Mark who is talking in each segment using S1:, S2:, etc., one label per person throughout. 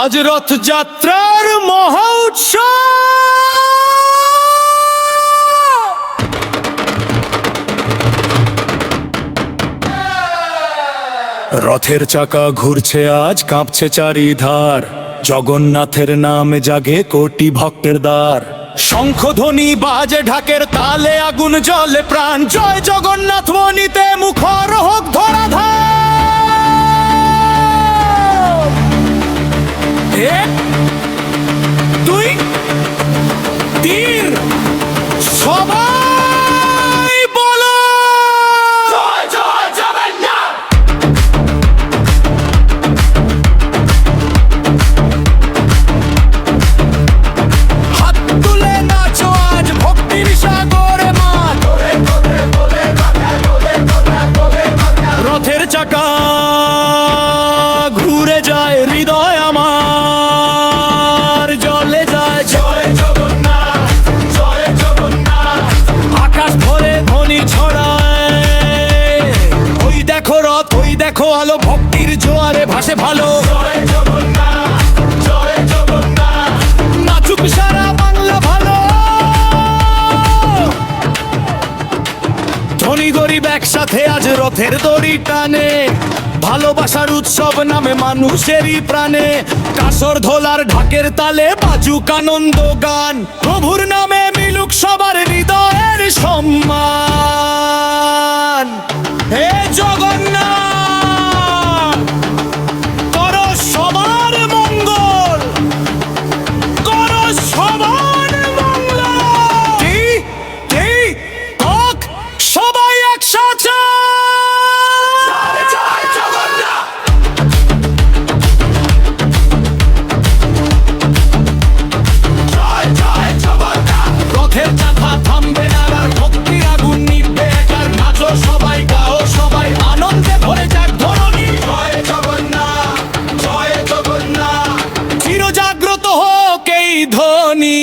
S1: আজ রথযাত্রার মহা উৎসব। রথের চাকা ঘুরছে আজ, কাঁপছে চারিধার, জগন্নাথের নামে জাগে কোটি ভক্তের দ্বার। শঙ্খধ্বনি বাজে, ঢাকের তালে আগুন জ্বলে প্রাণ, জয় জগন্নাথ ধ্বনিতে মুখর হোক ধরাধার। এক, দুই, তিন, সবাই বলো জয় জয় জগন্নাথ। হাত তুলে নাচো আজ ভক্তির সাগরে মাছ। রথের চাকা ঘুরে যায়, হৃদয় আমার জ্বলে যায় জয় জগন্নাথ, জয় জগন্নাথ। আকাশ ভরে ধ্বনি ছড়ায়, ওই দেখো রথ, ওই দেখো আলো, ভক্তির জোয়ারে ভাসে ভালো। জয় জগন্নাথ, জয় জগন্নাথ। নাচুক সারা বাংলা ভালো, ধনী গরিব একসাথে আজ রথের দড়ি টানে। ভালোবাসার উৎসব নামে মানুষেরই প্রাণে, কাসর ধোলার ঢাকের তালে বাজুক আনন্দ গান। প্রভুর নামে মিলুক সবার হৃদয়ের সম্মান। হে জগন্নাথ, করো সবার মঙ্গল, করো সবার মঙ্গল। কি কি হোক সবাই একসাথে। রথের চাকা থামবে না আর ভক্তির আগুন নিভবে একার। নাচো সবাই, গাও সবাই, আনন্দে ভরে যাক ধরণী। জয় জগন্নাথ, জয় জগন্নাথ। চির জাগ্রত হোক এই ধ্বনি,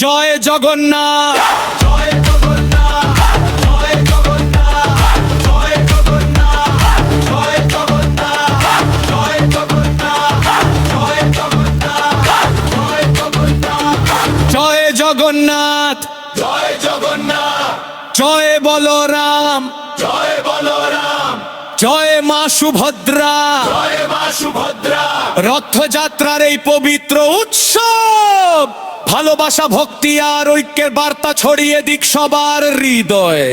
S1: জয় জগন্নাথ, জয় জগন্নাথ, জয় জগন্নাথ, জয় জগন্নাথ, জয় জগন্নাথ, জয় জগন্নাথ, জয় জগন্নাথ, জয় জগন্নাথ, জয় জগন্নাথ, জয় জগন্নাথ। জয় বলরাম, জয় বলরাম। জয় মা সুভদ্রা, জয় মা সুভদ্রা। রথযাত্রার এই পবিত্র উৎসব ভালোবাসা, ভক্তি আর ঐক্যের বার্তা ছড়িয়ে দিক সবার হৃদয়ে।